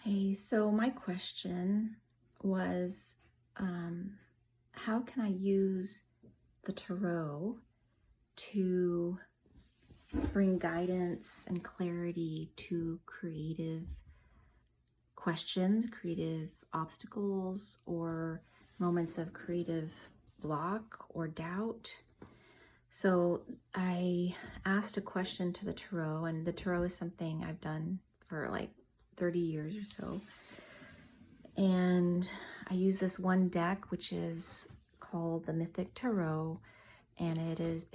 Hey, so my question was, how can I use the tarot to bring guidance and clarity to creative questions, creative obstacles, or moments of creative block or doubt? So I asked a question to the tarot, and the tarot is something I've done for like 30 years or so. And I use this one deck, which is called the Mythic Tarot, and it is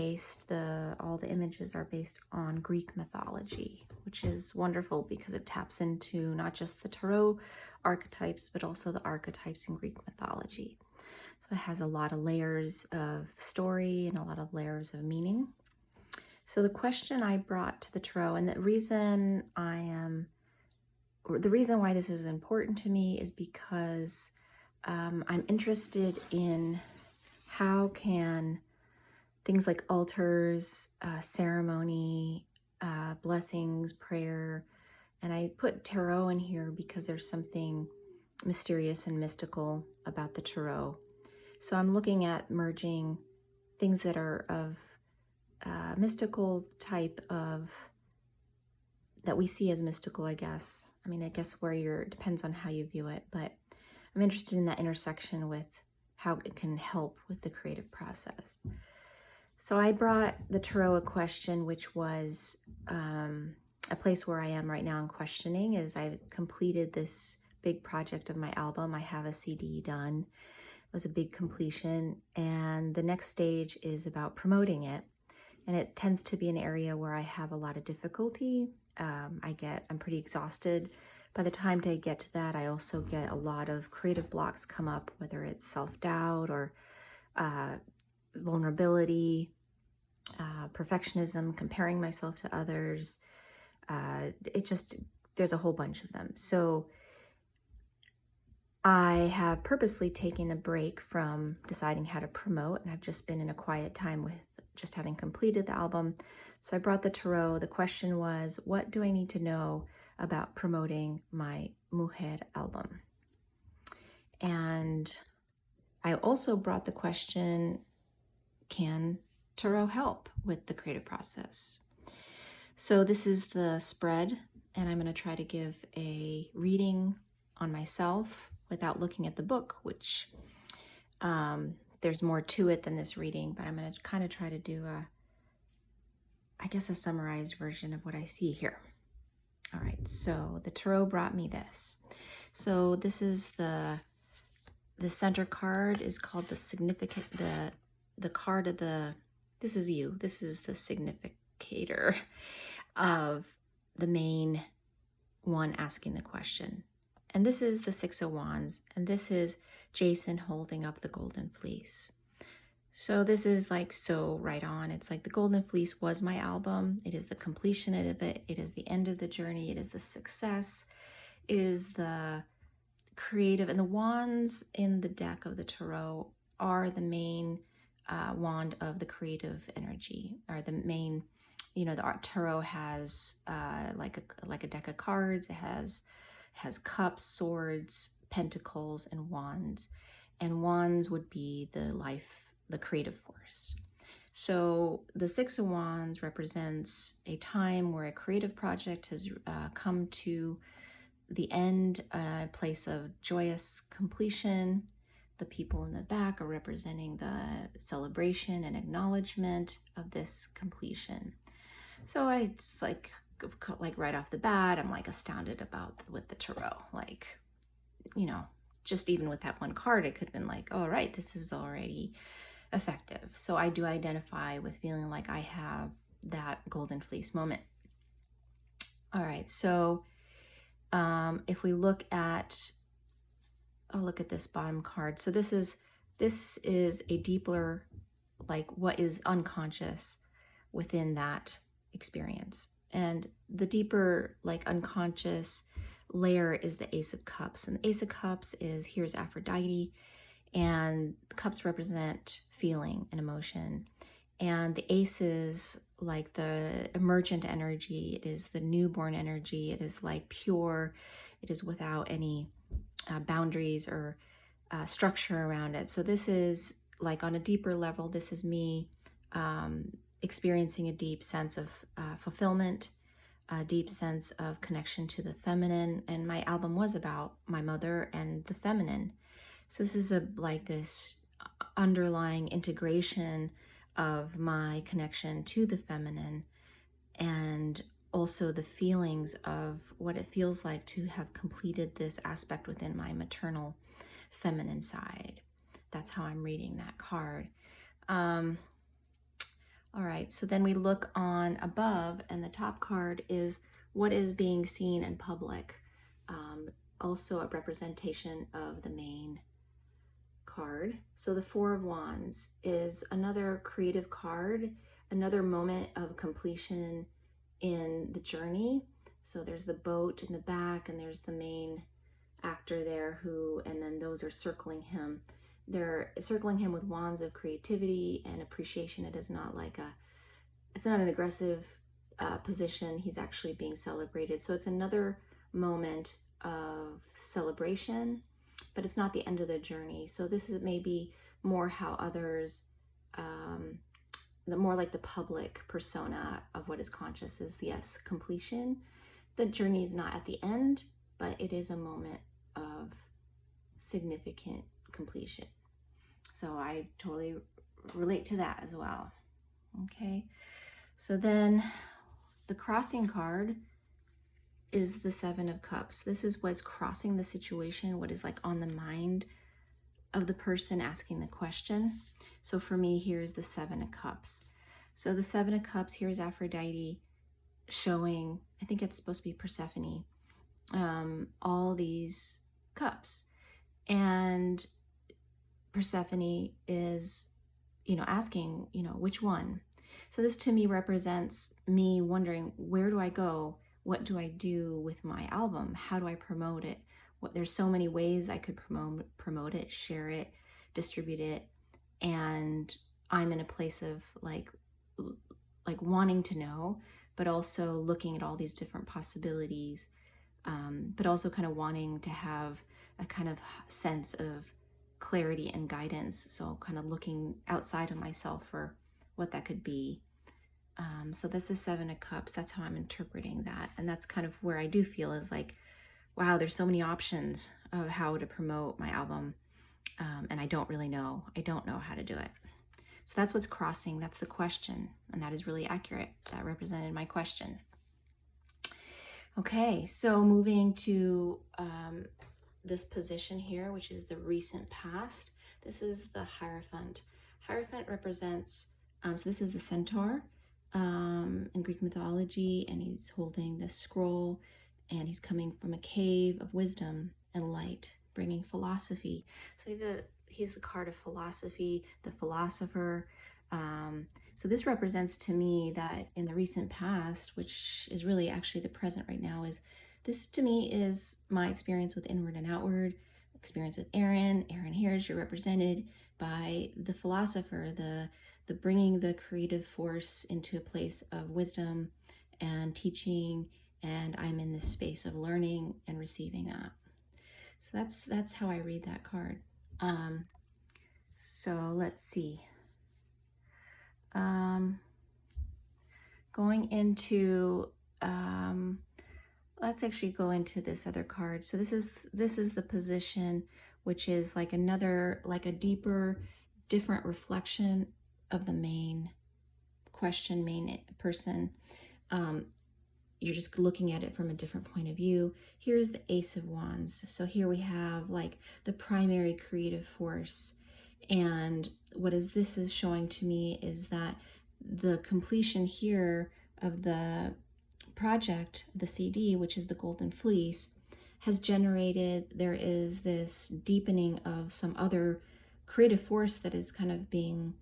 all the images are based on Greek mythology, which is wonderful because it taps into not just the tarot archetypes, but also the archetypes in Greek mythology. So it has a lot of layers of story and a lot of layers of meaning. So the question I brought to the tarot, and the reason why this is important to me is because I'm interested in how can things like altars, ceremony, blessings, prayer, and I put tarot in here because there's something mysterious and mystical about the tarot. So I'm looking at merging things that are of mystical type of, that we see as mystical, I guess. I mean, I guess depends on how you view it, but I'm interested in that intersection with how it can help with the creative process. So I brought the tarot a question, which was a place where I am right now in questioning, is I've completed this big project of my album. I have a CD done. It was a big completion, and the next stage is about promoting it. And it tends to be an area where I have a lot of difficulty. I'm pretty exhausted. By the time I get to that, I also get a lot of creative blocks come up, whether it's self-doubt or vulnerability, perfectionism, comparing myself to others. There's a whole bunch of them. So I have purposely taken a break from deciding how to promote, and I've just been in a quiet time with just having completed the album. So I brought the tarot. The question was, what do I need to know about promoting my Mujer album? And I also brought the question, can tarot help with the creative process? So this is the spread, and I'm going to try to give a reading on myself without looking at the book, which there's more to it than this reading, but I'm going to kind of try to do a summarized version of what I see here. All right, so the tarot brought me this. So this is the center card is called the significant, the card of the, this is you. This is the significator of the main one asking the question. And this is the Six of Wands, and this is Jason holding up the golden fleece. So this is like so right on. It's like the golden fleece was my album. It is the completion of it. It is the end of the journey. It is the success. It is the creative. And the wands in the deck of the tarot are the main wand of the creative energy, or the main, the tarot has like a deck of cards. It has cups, swords, pentacles, and wands. And wands would be the creative force. So the Six of Wands represents a time where a creative project has come to the end, a place of joyous completion. The people in the back are representing the celebration and acknowledgement of this completion. So it's like right off the bat, I'm like astounded with the tarot. Like, just even with that one card, it could have been like, oh, right, this is already effective. So I do identify with feeling like I have that golden fleece moment. All right, so if we look at, I'll look at this bottom card. So this is a deeper, like what is unconscious within that experience. And the deeper, like unconscious layer is the Ace of Cups. And the Ace of Cups is, here's Aphrodite, and the cups represent feeling and emotion. And the ace is like the emergent energy. It is the newborn energy. It is like pure. It is without any boundaries or structure around it. So this is like on a deeper level, this is me experiencing a deep sense of fulfillment, a deep sense of connection to the feminine. And my album was about my mother and the feminine. So this is like this underlying integration of my connection to the feminine, and also the feelings of what it feels like to have completed this aspect within my maternal feminine side. That's how I'm reading that card. All right, so then we look on above, and the top card is what is being seen in public. Also a representation of the main card. So the Four of Wands is another creative card, another moment of completion in the journey. So there's the boat in the back, and there's the main actor there and then those are circling him. They're circling him with wands of creativity and appreciation. It is not like it's not an aggressive position. He's actually being celebrated. So it's another moment of celebration, but it's not the end of the journey. So this is maybe more how others, the more like the public persona of what is conscious is, yes, completion. The journey is not at the end, but it is a moment of significant completion. So I totally relate to that as well. Okay, so then the crossing card is the Seven of Cups. This is what's crossing the situation, what is like on the mind of the person asking the question. So for me, here is the Seven of Cups. So the Seven of Cups, here's Aphrodite showing, I think it's supposed to be Persephone, all these cups. And Persephone is, asking, which one? So this to me represents me wondering, where do I go? What do I do with my album? How do I promote it? There's so many ways I could promote it, share it, distribute it. And I'm in a place of like wanting to know, but also looking at all these different possibilities, but also kind of wanting to have a kind of sense of clarity and guidance. So kind of looking outside of myself for what that could be. So this is Seven of Cups. That's how I'm interpreting that. And that's kind of where I do feel is like, wow, there's so many options of how to promote my album. And I don't really know. I don't know how to do it. So that's what's crossing. That's the question. And that is really accurate. That represented my question. Okay, so moving to this position here, which is the recent past. This is the Hierophant. Hierophant represents, so this is the centaur in Greek mythology, and he's holding this scroll, and he's coming from a cave of wisdom and light, bringing philosophy. So he's the card of philosophy, the philosopher. So this represents to me that in the recent past, which is really actually the present right now, is this to me is my experience with inward and outward, experience with Aaron. Aaron, here's you're represented by the philosopher, the bringing the creative force into a place of wisdom and teaching, and I'm in this space of learning and receiving that. So that's how I read that card. So let's see. Going into let's actually go into this other card. So this is the position, which is like another, like a deeper, different reflection of the main question, main person. You're just looking at it from a different point of view. Here's the Ace of Wands. So here we have like the primary creative force. And what this is showing to me is that the completion here of the project, the CD, which is the Golden Fleece, has generated, there is this deepening of some other creative force that is kind of being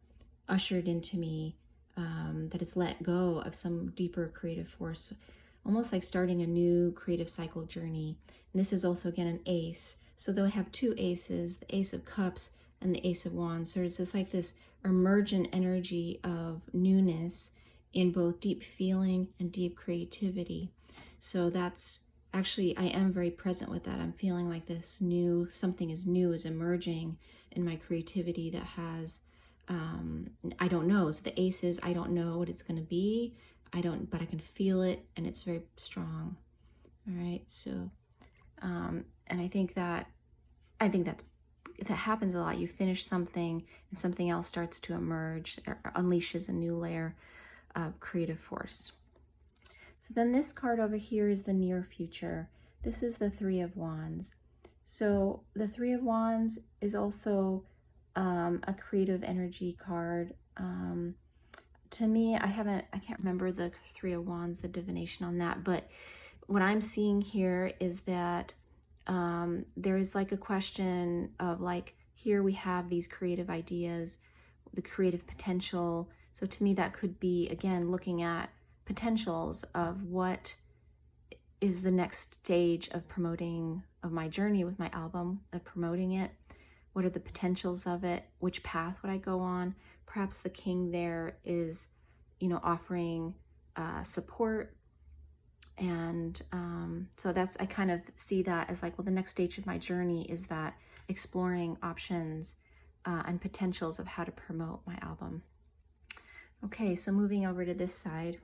ushered into me, that it's let go of some deeper creative force, almost like starting a new creative cycle journey. And this is also, again, an ace. So though I have two aces, the Ace of Cups and the Ace of Wands, so there's this emergent energy of newness in both deep feeling and deep creativity. So that's actually, I am very present with that. I'm feeling like this new, something is new is emerging in my creativity that has, I don't know. So the aces, I don't know what it's going to be. But I can feel it, and it's very strong. All right. So, and I think that happens a lot. You finish something and something else starts to emerge or unleashes a new layer of creative force. So then this card over here is the near future. This is the Three of Wands. So the Three of Wands is also a creative energy card. To me, I can't remember the Three of Wands, the divination on that, but what I'm seeing here is that there is like a question of like, here we have these creative ideas, the creative potential. So to me, that could be, again, looking at potentials of what is the next stage of promoting, of my journey with my album, of promoting it. What are the potentials of it? Which path would I go on? Perhaps the king there is, offering support. And so I kind of see that as like, well, the next stage of my journey is that exploring options and potentials of how to promote my album. Okay, so moving over to this side.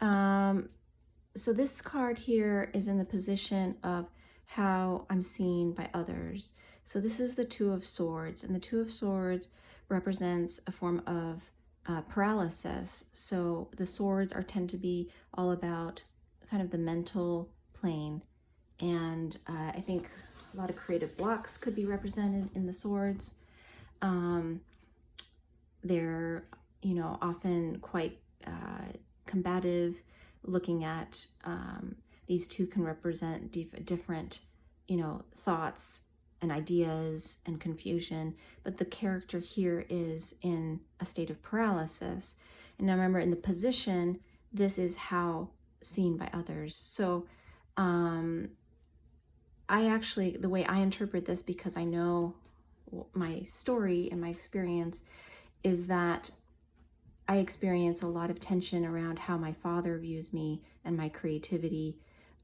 So this card here is in the position of how I'm seen by others. So this is the Two of Swords, and the Two of Swords represents a form of paralysis. So the swords tend to be all about kind of the mental plane, and I think a lot of creative blocks could be represented in the swords. They're often quite combative. Looking at these two can represent different thoughts and ideas and confusion, but the character here is in a state of paralysis. And now remember, in the position, this is how seen by others. So the way I interpret this, because I know my story and my experience, is that I experience a lot of tension around how my father views me and my creativity.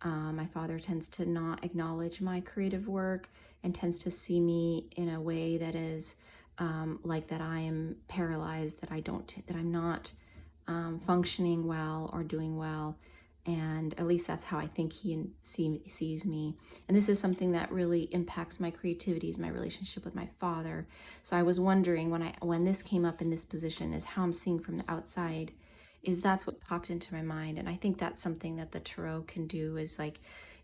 My father tends to not acknowledge my creative work and tends to see me in a way that is like that I am paralyzed, that I'm not functioning well or doing well. And at least that's how I think he sees me. And this is something that really impacts my creativity, is my relationship with my father. So I was wondering when this came up in this position, is how I'm seeing from the outside, that's what popped into my mind. And I think that's something that the tarot can do, is like,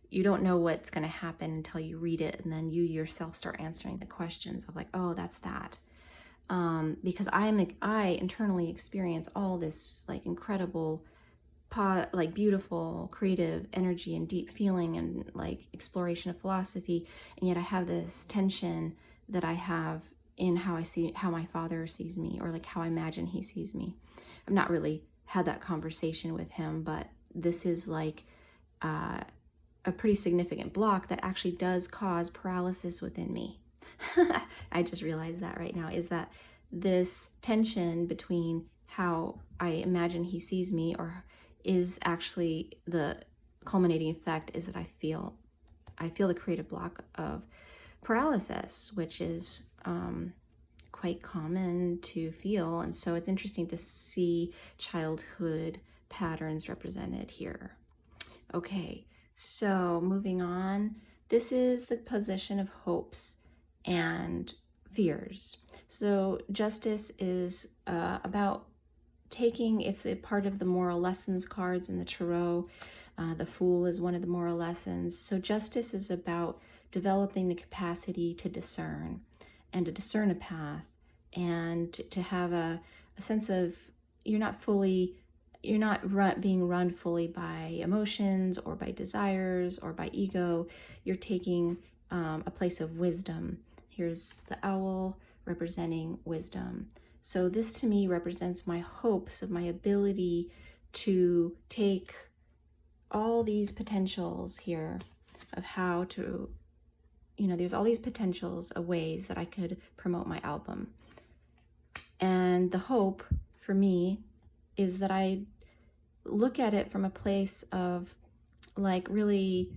you don't know what's going to happen until you read it, and then you yourself start answering the questions of like, oh, that's that. Because I internally experience all this like incredible, like beautiful creative energy and deep feeling and like exploration of philosophy, and yet I have this tension that I have in how my father sees me, or like how I imagine he sees me. I've not really had that conversation with him, but this is like a pretty significant block that actually does cause paralysis within me. I just realized that right now, is that this tension between how I imagine he sees me, or is actually the culminating effect, is that I feel the creative block of paralysis, which is quite common to feel. And so it's interesting to see childhood patterns represented here. Okay, so moving on, this is the position of hopes and fears. So justice is about it's a part of the moral lessons cards in the tarot. The Fool is one of the moral lessons. So justice is about developing the capacity to discern, and to discern a path, and to have a sense of you're not being run fully by emotions or by desires or by ego. You're taking a place of wisdom. Here's the owl representing wisdom. So this to me represents my hopes of my ability to take all these potentials here of how to, you know, there's all these potentials of ways that I could promote my album. And the hope for me is that I look at it from a place of like really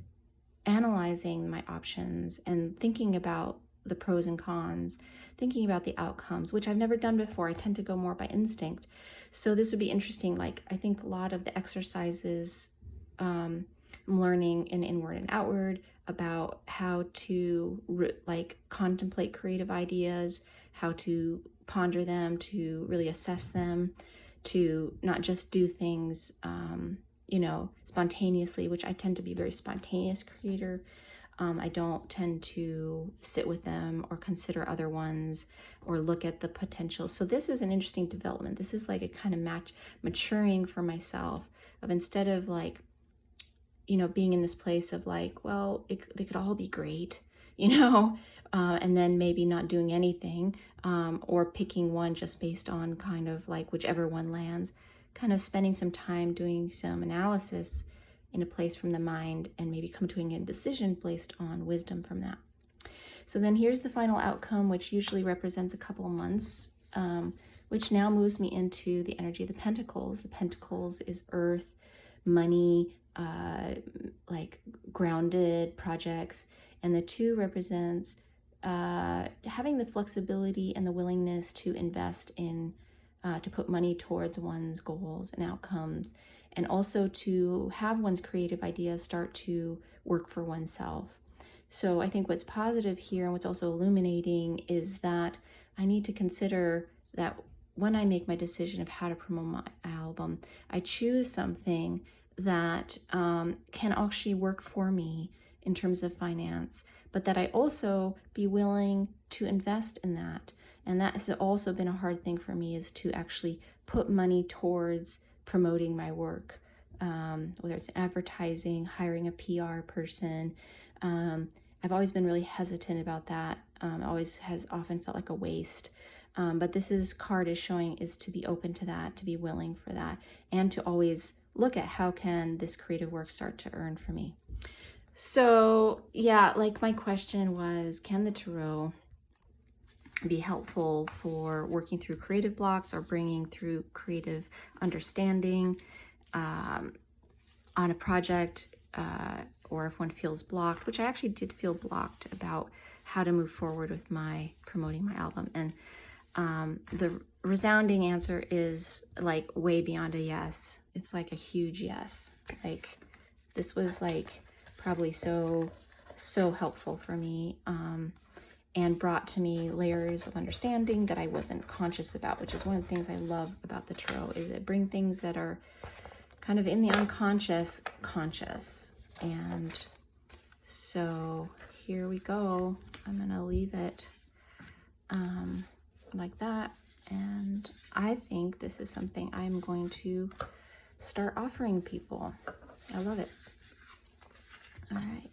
analyzing my options and thinking about the pros and cons, thinking about the outcomes, which I've never done before. I tend to go more by instinct. So this would be interesting. Like, I think a lot of the exercises I'm learning in inward and outward about how to like contemplate creative ideas, how to ponder them, to really assess them, to not just do things, you know, spontaneously, which I tend to be a very spontaneous creator. I don't tend to sit with them or consider other ones or look at the potential. So this is an interesting development. This is like a kind of maturing for myself of, instead of like, you know, being in this place of like, well, they could all be great, you know, and then maybe not doing anything, or picking one just based on kind of like whichever one lands, kind of spending some time doing some analysis in a place from the mind and maybe come to a decision based on wisdom from that. So then here's the final outcome, which usually represents a couple of months, which now moves me into the energy of the Pentacles. The Pentacles is earth, money, like grounded projects, and the two represents having the flexibility and the willingness to invest in, to put money towards one's goals and outcomes, and also to have one's creative ideas start to work for oneself. So I think what's positive here and what's also illuminating is that I need to consider that when I make my decision of how to promote my album, I choose something that can actually work for me in terms of finance, but that I also be willing to invest in that. And that has also been a hard thing for me, is to actually put money towards promoting my work, whether it's advertising, hiring a PR person. I've always been really hesitant about that. Always has often felt like a waste. But this card is showing is to be open to that, to be willing for that, and to always look at how can this creative work start to earn for me. So yeah, like my question was, can the tarot be helpful for working through creative blocks or bringing through creative understanding on a project, or if one feels blocked, which I actually did feel blocked about how to move forward with my promoting my album. And the resounding answer is like way beyond a yes. It's like a huge yes. Like this was like probably so helpful for me, and brought to me layers of understanding that I wasn't conscious about, which is one of the things I love about the tarot, is it brings things that are kind of in the unconscious conscious. And so here we go. I'm gonna leave it like that, and I think this is something I'm going to start offering people. I love it. All right.